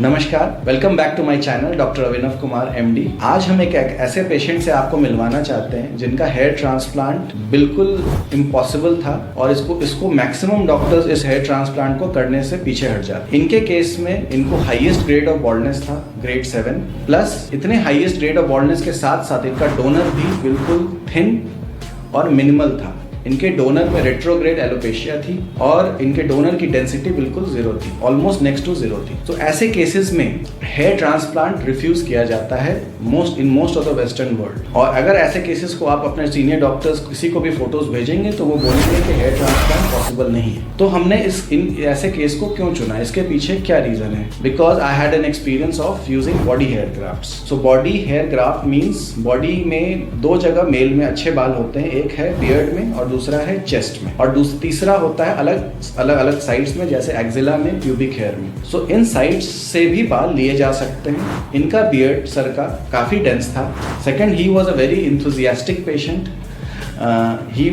नमस्कार, welcome back to my channel doctor Abhinav Kumar MD. आज हम एक ऐसे पेशेंट से आपको मिलवाना चाहते हैं जिनका हेयर ट्रांसप्लांट बिल्कुल इम्पॉसिबल था और इसको मैक्सिमम डॉक्टर्स इस हेयर ट्रांसप्लांट को करने से पीछे हट जाते। इनके केस में इनको हाईएस्ट ग्रेड ऑफ बॉल्डनेस था, ग्रेड 7 प्लस। इतने हाईएस्ट ग्रेड ऑफ बॉल्डनेस के साथ साथ इनका डोनर भी बिल्कुल थिन और मिनिमल था। इनके डोनर में रेट्रोग्रेड एलोपेशिया थी और इनके डोनर की डेंसिटी बिल्कुल जीरो थी, ऑलमोस्ट नेक्स्ट टू जीरो थी। तो ऐसे केसेस में हेयर ट्रांसप्लांट रिफ्यूज किया जाता है most of the western world. और अगर ऐसे केसेस को आप अपने सीनियर डॉक्टर्स किसी को भी फोटोज भेजेंगे तो वो बोलेंगे कि हेयर ट्रांसप्लांट पॉसिबल नहीं है। तो हमने ऐसे केस को क्यों चुना, इसके पीछे क्या रीजन है? Because I had an experience of using body hair grafts. So body hair graft means body में दो जगह मेल में अच्छे बाल होते हैं, एक है बियर्ड में और दूसरा है चेस्ट में, और तीसरा होता है अलग साइड्स में, जैसे एक्सिला में, प्यूबिक हेयर में। सो इन साइड्स से भी बाल लिए जा सकते हैं। इनका बियर्ड सर का काफी डेंस था। Second, he was a very enthusiastic patient. He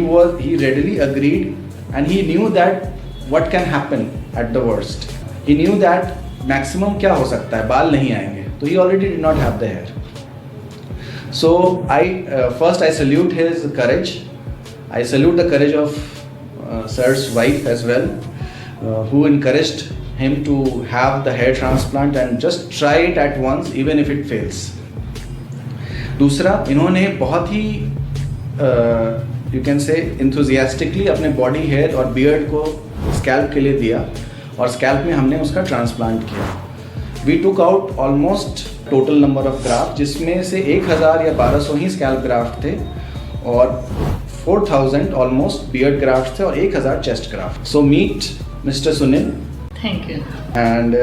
readily agreed and he knew that what can happen at the worst. He knew that maximum क्या हो सकता है, बाल नहीं आएंगे। तो he already did not have the hair. So first I salute his courage. I salute the courage of sir's wife as well, who encouraged him to have the hair transplant and just try it at once even if it fails. दूसरा, इन्होंने बहुत ही you can say enthusiastically अपने body hair और beard को scalp के लिए दिया और स्कैल्प में हमने उसका ट्रांसप्लांट किया। We took out almost total number of graft, जिसमें से 1000 या 1200 ही स्कैल्प ग्राफ्ट थे और 4000 ऑलमोस्ट बियर्ड ग्राफ्ट थे और 1000 chest graft. So meet mister Sunil. Thank you and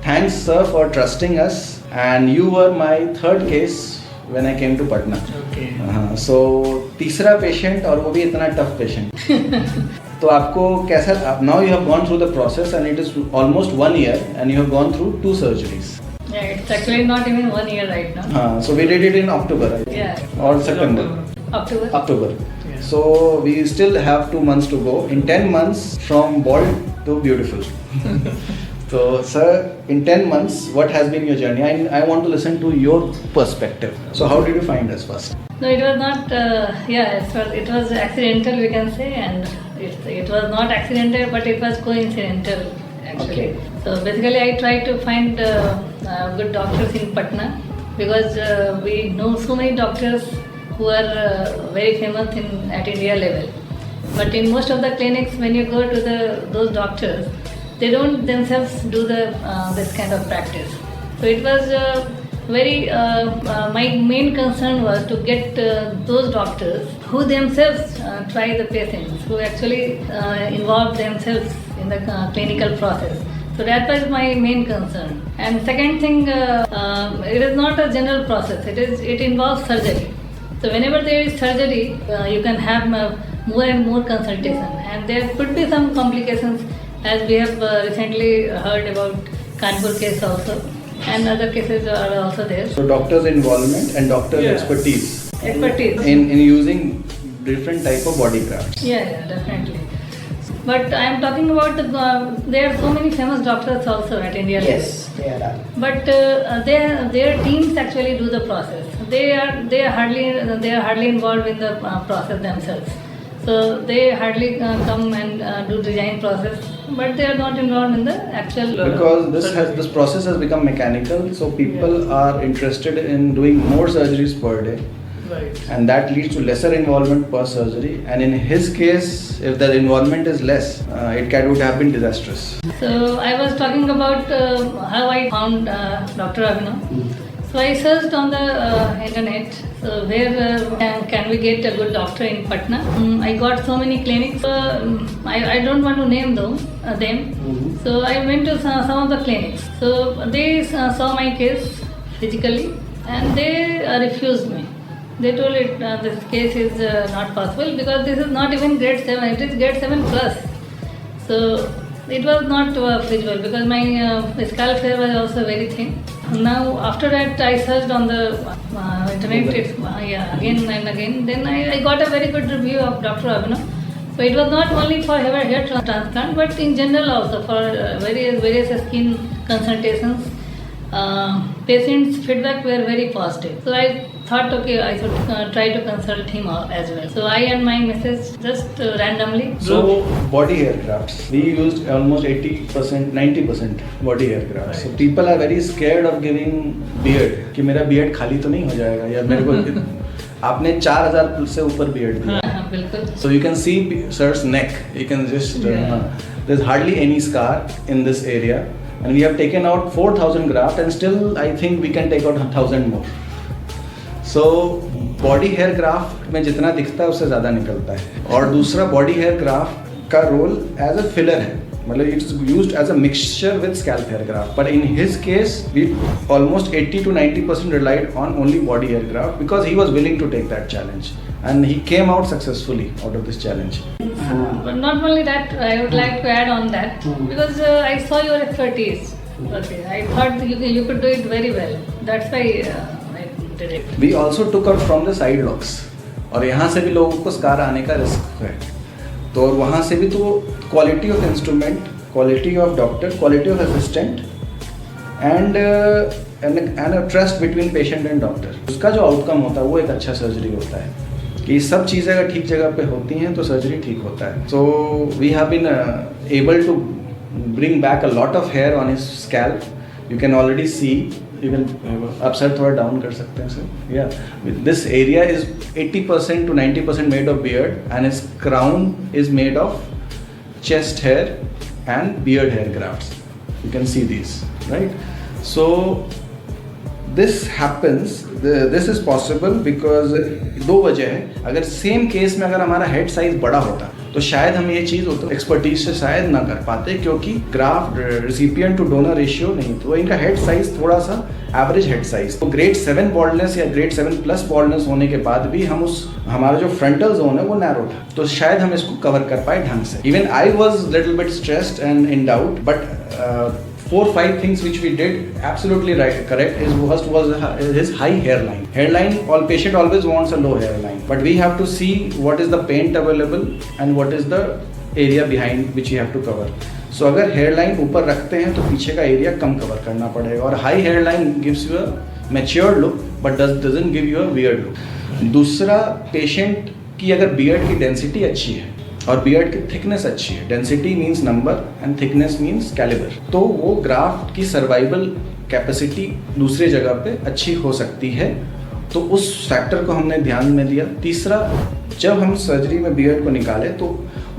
thanks sir for trusting us and you were my third case when I came to Patna. So तीसरा patient, और वो भी इतना टफ पेशेंट। तो आपको कैसा, now you have gone through the process and it is almost 1 year and you have gone through 2 surgeries. Yeah, it's actually not even 1 year right now. So we did it in October, I think. Yeah. Or September. October. Yeah. So we still have 2 months to go. In 10 months, from bald to beautiful. So, sir, in 10 months, what has been your journey? I want to listen to your perspective. So, how did you find us first? No, it was not. It was accidental, we can say, and it was not accidental, but it was coincidental actually. Okay. So basically, I tried to find good doctors in Patna because we know so many doctors who are very famous at India level. But in most of the clinics, when you go to those doctors, they don't themselves do this kind of practice. So it was my main concern was to get those doctors who themselves try the patients, who actually involve themselves in the clinical process. So that was my main concern. And second thing, it is not a general process. It involves surgery. So whenever there is surgery, you can have more and more consultation, and there could be some complications, as we have recently heard about Kanpur case also, and other cases are also there. So doctors' involvement and doctors' expertise in using different type of body grafts. Yeah, definitely. But I am talking about there are so many famous doctors also at India level. Yes, there are. But their teams actually do the process. They are hardly involved in the process themselves. So they hardly come and do design process, but they are not involved in the actual. Because this process has become mechanical, so people are interested in doing more surgeries per day. Right. And that leads to lesser involvement per surgery. And in his case, if the involvement is less, would have been disastrous. So I was talking about how I found Dr. Abhinav. So I searched on the internet. So where can we get a good doctor in Patna? I got so many clinics. I don't want to name them. Mm-hmm. So I went to some of the clinics. So they saw my case physically and they refused me. They told it this case is not possible because this is not even grade 7, it is grade 7 plus. So it was not feasible because my scalp hair was also very thin. Now after that I searched on the internet again and again. Then I got a very good review of Dr. Abhinav. So it was not only for hair transplant but in general also for various skin consultations patient's feedback were very positive. So I thought, okay, I should try to consult him as well. So I and my missus just randomly. So body hair grafts, we used almost 80%, 90% body hair grafts. So people are very scared of giving beard कि मेरा beard खाली तो नहीं हो जाएगा या मेरे को आपने 4000 से ऊपर beard दिया. हाँ, बिल्कुल. So you can see sir's neck. You can just there's hardly any scar in this area, and we have taken out 4,000 graft, and still I think we can take out 1,000 more. So body hair graft में जितना दिखता है उससे ज़्यादा निकलता है. और दूसरा body hair graft का रोल as a filler है. मतलब it's used as a mixture with scalp hair graft. But in his case, we almost 80 to 90% relied on only body hair graft because he was willing to take that challenge, and he came out successfully out of this challenge. But not only that, I would like to add on that because I saw your expertise. Okay, I thought you could do it very well. That's why I did it. We also took out from the side locks. और यहाँ से भी लोगों को scar आने का risk है. तो और वहाँ से भी तो quality of instrument, quality of doctor, quality of assistant and trust between patient and doctor, उसका जो आउटकम होता है वो एक अच्छा सर्जरी होता है. कि सब चीज़ें अगर ठीक जगह पे होती हैं तो सर्जरी ठीक होता है. So we have been able to bring back a lot of hair on his scalp. You can already see, you can आप सर थोड़ा डाउन कर सकते हैं सर. या this area is 80% to 90% made of beard and his crown is made of chest hair and beard hair grafts. You can see these, right? So this happens, this is possible because दो वजह है. अगर same case में अगर हमारा head size बड़ा होता तो शायद हम ये चीज़ एक्सपर्टीज से शायद ना कर पाते, क्योंकि graft recipient two donor ratio नहीं, तो इनका हेड साइज थोड़ा सा एवरेज हेड साइज. तो ग्रेड 7 बॉल्डनेस या ग्रेड 7 प्लस बॉल्डनेस होने के बाद भी हम हमारा जो फ्रंटल जोन है वो नैरो था, तो शायद हम इसको कवर कर पाए ढंग से. Even I was little bit stressed and in doubt, but 4-5 things which we did absolutely correct. First was his high hairline. Hairline, all patient always wants a low hairline, but we have to see what is the paint available and what is the area behind which you have to cover. So अगर hairline ऊपर रखते हैं तो पीछे का area कम cover करना पड़ेगा, और high hairline gives you a mature look but doesn't give you a weird look. दूसरा, patient की अगर beard की density अच्छी है और बियर्ड की थिकनेस अच्छी है, density means number and thickness means calibre, तो वो ग्राफ्ट की सर्वाइवल कैपेसिटी दूसरी जगह पे अच्छी हो सकती है. तो उस फैक्टर को हमने ध्यान में दिया. तीसरा, जब हम सर्जरी में बियर्ड को निकाले तो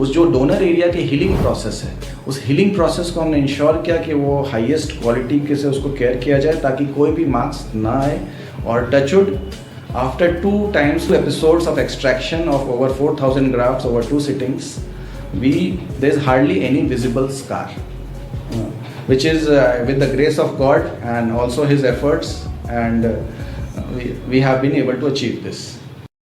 उस जो डोनर एरिया की हीलिंग प्रोसेस है, उस हीलिंग प्रोसेस को हमने इंश्योर किया कि वो हाईएस्ट क्वालिटी के से उसको केयर किया जाए ताकि कोई भी मार्क्स ना आए. और touchwood, after 2 episodes of extraction of over 4,000 grafts over 2 sittings, there's hardly any visible scar, which is with the grace of God and also his efforts, and we have been able to achieve this.